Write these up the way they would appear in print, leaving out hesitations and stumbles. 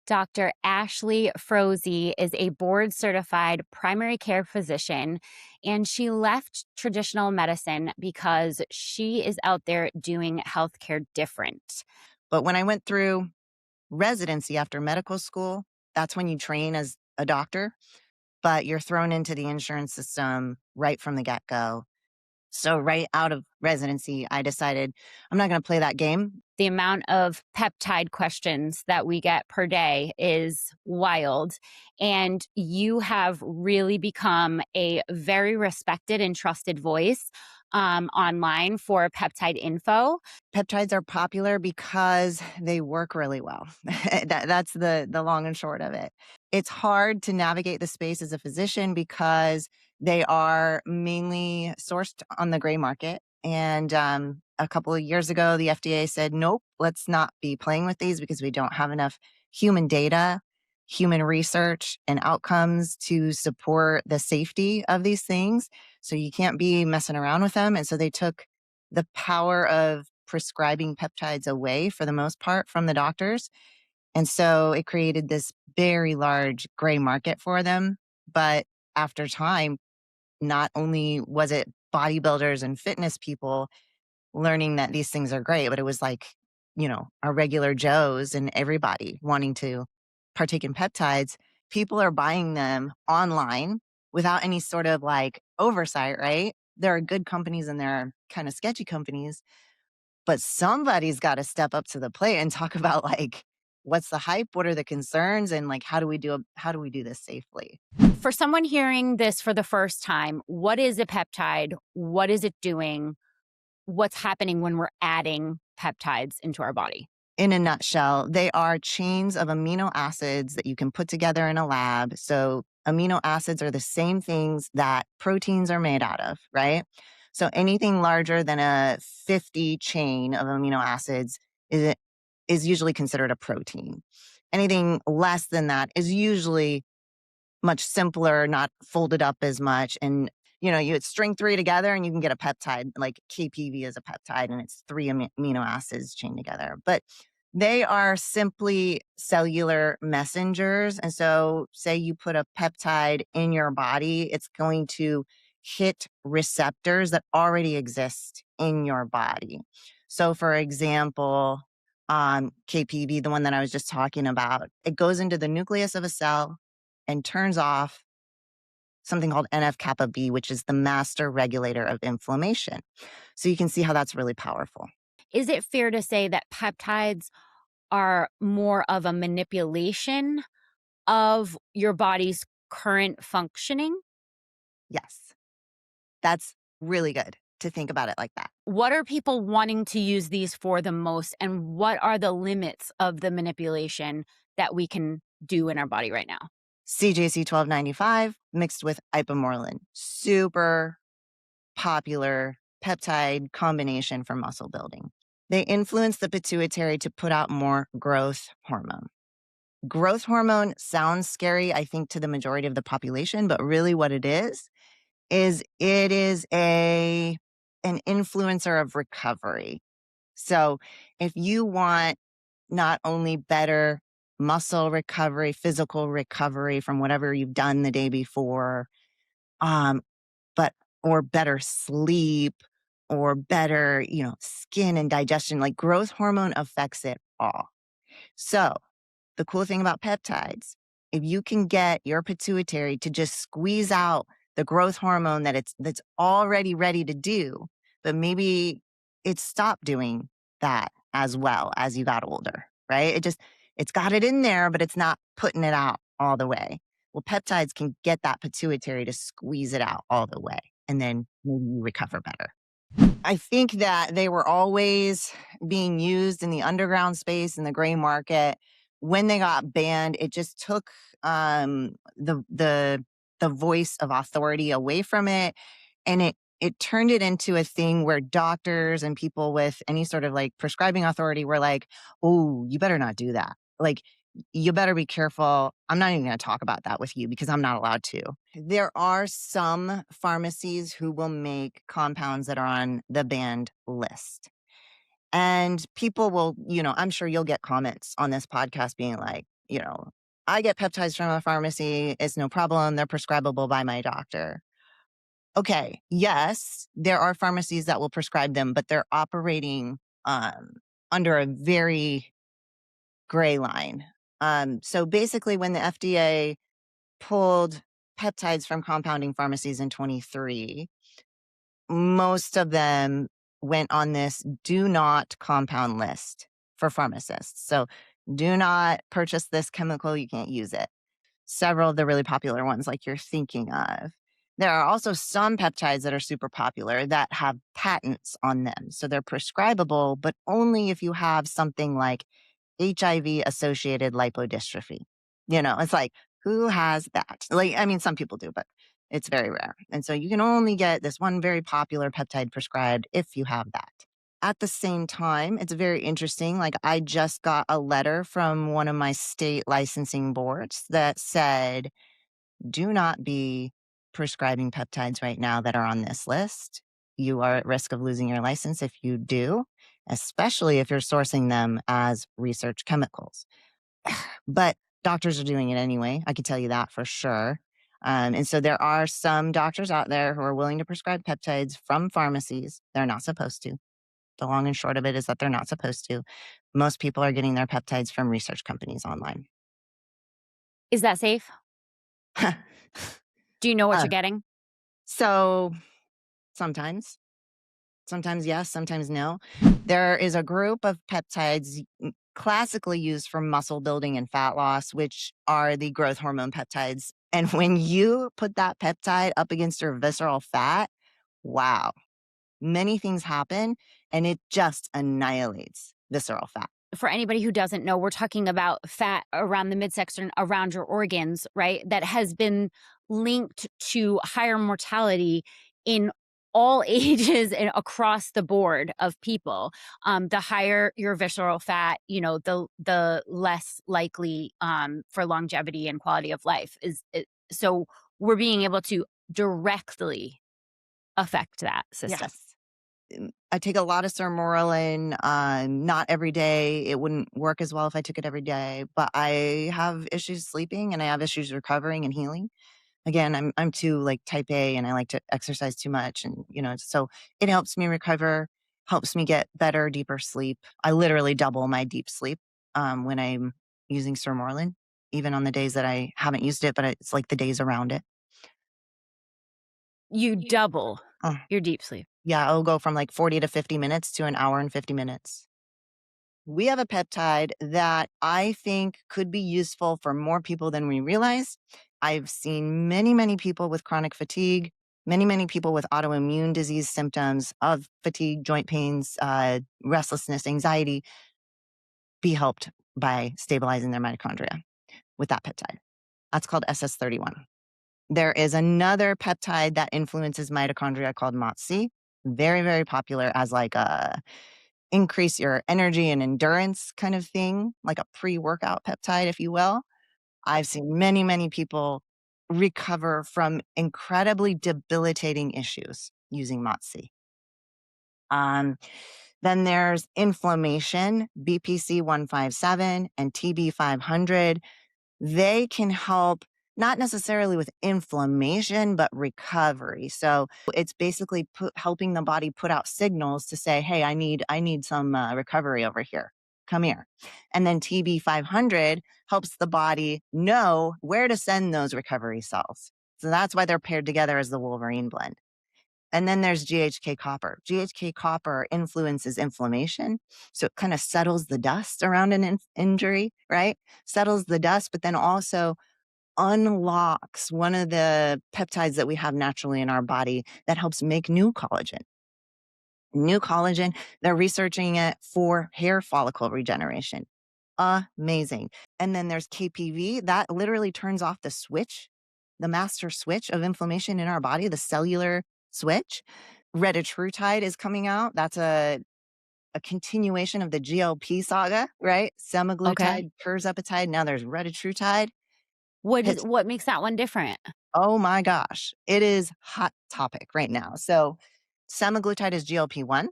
Dr. Ashley Froese is a board certified primary care physician, and she left traditional medicine because she is out there doing healthcare different. But when I went through residency after medical school, that's when you train as a doctor, but you're thrown into the insurance system right from the get go. So, right out of residency, I decided I'm not going to play that game. The amount of peptide questions that we get per day is wild. And you have really become a very respected and trusted voice online for peptide info. Peptides are popular because they work really well. That's the long and short of it. It's hard to navigate the space as a physician because they are mainly sourced on the gray market. And a couple of years ago, the FDA said, nope, let's not be playing with these because we don't have enough human data, human research, and outcomes to support the safety of these things. So you can't be messing around with them. And so they took the power of prescribing peptides away for the most part from the doctors. And so it created this very large gray market for them. But after time, not only was it bodybuilders and fitness people learning that these things are great, but it was like, our regular Joes and everybody wanting to partake in peptides. People are buying them online without any sort of like oversight, right? There are good companies and there are kind of sketchy companies, but somebody's got to step up to the plate and talk about like, what's the hype? What are the concerns? And like, how do we do this safely? For someone hearing this for the first time, what is a peptide? What is it doing? What's happening when we're adding peptides into our body? In a nutshell, they are chains of amino acids that you can put together in a lab. So amino acids are the same things that proteins are made out of, right? So anything larger than a 50 chain of amino acids is usually considered a protein. Anything less than that is usually much simpler, not folded up as much. And, you string three together and you can get a peptide, like KPV is a peptide and it's three amino acids chained together. But they are simply cellular messengers. And so, say you put a peptide in your body, it's going to hit receptors that already exist in your body. So, for example, KPV, the one that I was just talking about, it goes into the nucleus of a cell and turns off something called NF kappa B, which is the master regulator of inflammation. So you can see how that's really powerful. Is it fair to say that peptides are more of a manipulation of your body's current functioning? Yes, that's really good to think about it like that. What are people wanting to use these for the most, and what are the limits of the manipulation that we can do in our body right now? CJC 1295 mixed with ipamorelin, super popular peptide combination for muscle building. They influence the pituitary to put out more growth hormone. Growth hormone sounds scary, I think, to the majority of the population, but really what it is it is an influencer of recovery. So if you want not only better muscle recovery, physical recovery from whatever you've done the day before, um, but or better sleep or better, skin and digestion, like growth hormone affects it all. So the cool thing about peptides, if you can get your pituitary to just squeeze out the growth hormone that's already ready to do, but maybe it stopped doing that as well as you got older, right? It's got it in there, but it's not putting it out all the way. Well, peptides can get that pituitary to squeeze it out all the way, and then maybe you recover better. I think that they were always being used in the underground space in the gray market. When they got banned, it just took the voice of authority away from it, and it turned it into a thing where doctors and people with any sort of like prescribing authority were like, "Oh, you better not do that. Like, you better be careful. I'm not even going to talk about that with you because I'm not allowed to." There are some pharmacies who will make compounds that are on the banned list. And people will, I'm sure you'll get comments on this podcast being like, I get peptides from a pharmacy. It's no problem. They're prescribable by my doctor. Okay, yes, there are pharmacies that will prescribe them, but they're operating under a very gray line. So basically, when the FDA pulled peptides from compounding pharmacies in 23, most of them went on this do not compound list for pharmacists. So do not purchase this chemical, you can't use it. Several of the really popular ones, like you're thinking of. There are also some peptides that are super popular that have patents on them. So they're prescribable, but only if you have something like HIV associated lipodystrophy. It's like, who has that? Like, I mean, some people do, but it's very rare. And so you can only get this one very popular peptide prescribed if you have that. At the same time, it's very interesting. Like, I just got a letter from one of my state licensing boards that said, do not be prescribing peptides right now that are on this list. You are at risk of losing your license if you do, especially if you're sourcing them as research chemicals. But doctors are doing it anyway. I can tell you that for sure. And so there are some doctors out there who are willing to prescribe peptides from pharmacies. They're not supposed to. The long and short of it is that they're not supposed to. Most people are getting their peptides from research companies online. Is that safe? Do you know what Uh, you're getting? so sometimes yes, sometimes no. There is a group of peptides classically used for muscle building and fat loss, which are the growth hormone peptides. And when you put that peptide up against your visceral fat, wow, many things happen and it just annihilates visceral fat. For anybody who doesn't know, we're talking about fat around the midsection, around your organs, right? That has been linked to higher mortality in all ages and across the board of people. The higher your visceral fat, the less likely for longevity and quality of life is. So we're being able to directly affect that system. Yes. I take a lot of sermorelin, not every day. It wouldn't work as well if I took it every day, but I have issues sleeping and I have issues recovering and healing. Again, I'm too like type A and I like to exercise too much and so it helps me recover, helps me get better, deeper sleep. I literally double my deep sleep when I'm using sermorelin, even on the days that I haven't used it, but it's like the days around it. You double Uh, your deep sleep. yeah, it'll go from like 40 to 50 minutes to an hour and 50 minutes. We have a peptide that I think could be useful for more people than we realize. I've seen many, many people with chronic fatigue, many, many people with autoimmune disease symptoms of fatigue, joint pains, restlessness, anxiety be helped by stabilizing their mitochondria with that peptide. That's called SS31. There is another peptide that influences mitochondria called MOTS-C, very, very popular as like a increase your energy and endurance kind of thing, like a pre-workout peptide, if you will. I've seen many, many people recover from incredibly debilitating issues using MOTS-C. Then there's inflammation, BPC 157 and TB 500. They can help not necessarily with inflammation, but recovery. So it's basically helping the body put out signals to say, hey, I need some recovery over here. Come here. And then TB 500 helps the body know where to send those recovery cells. So that's why they're paired together as the Wolverine blend. And then there's GHK copper. GHK copper influences inflammation. So it kind of settles the dust around an injury, right? Settles the dust, but then also unlocks one of the peptides that we have naturally in our body that helps make new collagen. New collagen, they're researching it for hair follicle regeneration. Amazing. And then there's KPV, that literally turns off the switch, the master switch of inflammation in our body, the cellular switch. Retatrutide is coming out. That's a continuation of the GLP saga, right? Okay. Semaglutide, tirzepatide. Now there's retatrutide. What makes that one different? Oh my gosh, it is hot topic right now. So semaglutide is GLP-1,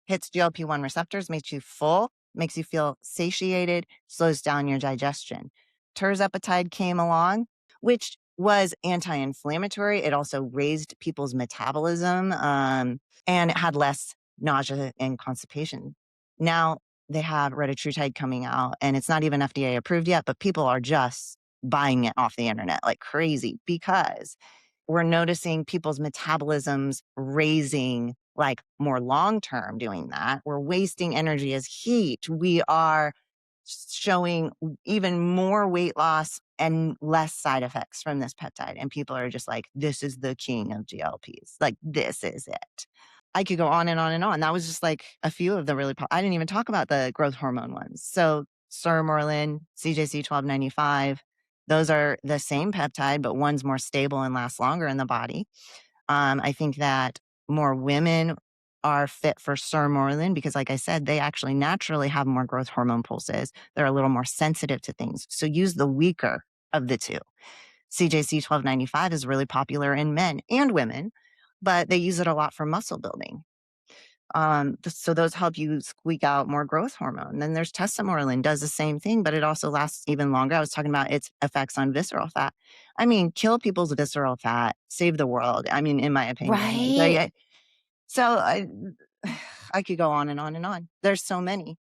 hits GLP-1 receptors, makes you full, makes you feel satiated, slows down your digestion. Tirzepatide came along, which was anti-inflammatory. It also raised people's metabolism, and it had less nausea and constipation. Now they have retatrutide coming out, and it's not even FDA approved yet, but people are just buying it off the internet like crazy because we're noticing people's metabolisms raising like more long term doing that. We're wasting energy as heat. We are showing even more weight loss and less side effects from this peptide. And people are just like, this is the king of GLPs. Like, this is it. I could go on and on and on. That was just like a few of the really, I didn't even talk about the growth hormone ones. So Sermorelin, CJC 1295, those are the same peptide, but one's more stable and lasts longer in the body. I think that more women are fit for Sermorelin because, like I said, they actually naturally have more growth hormone pulses. They're a little more sensitive to things. So use the weaker of the two. CJC 1295 is really popular in men and women, but they use it a lot for muscle building. So those help you squeak out more growth hormone. Then there's Tesamorelin, does the same thing, but it also lasts even longer. I was talking about its effects on visceral fat. I mean, kill people's visceral fat, save the world. I mean, in my opinion. Right. So I could go on and on and on. There's so many.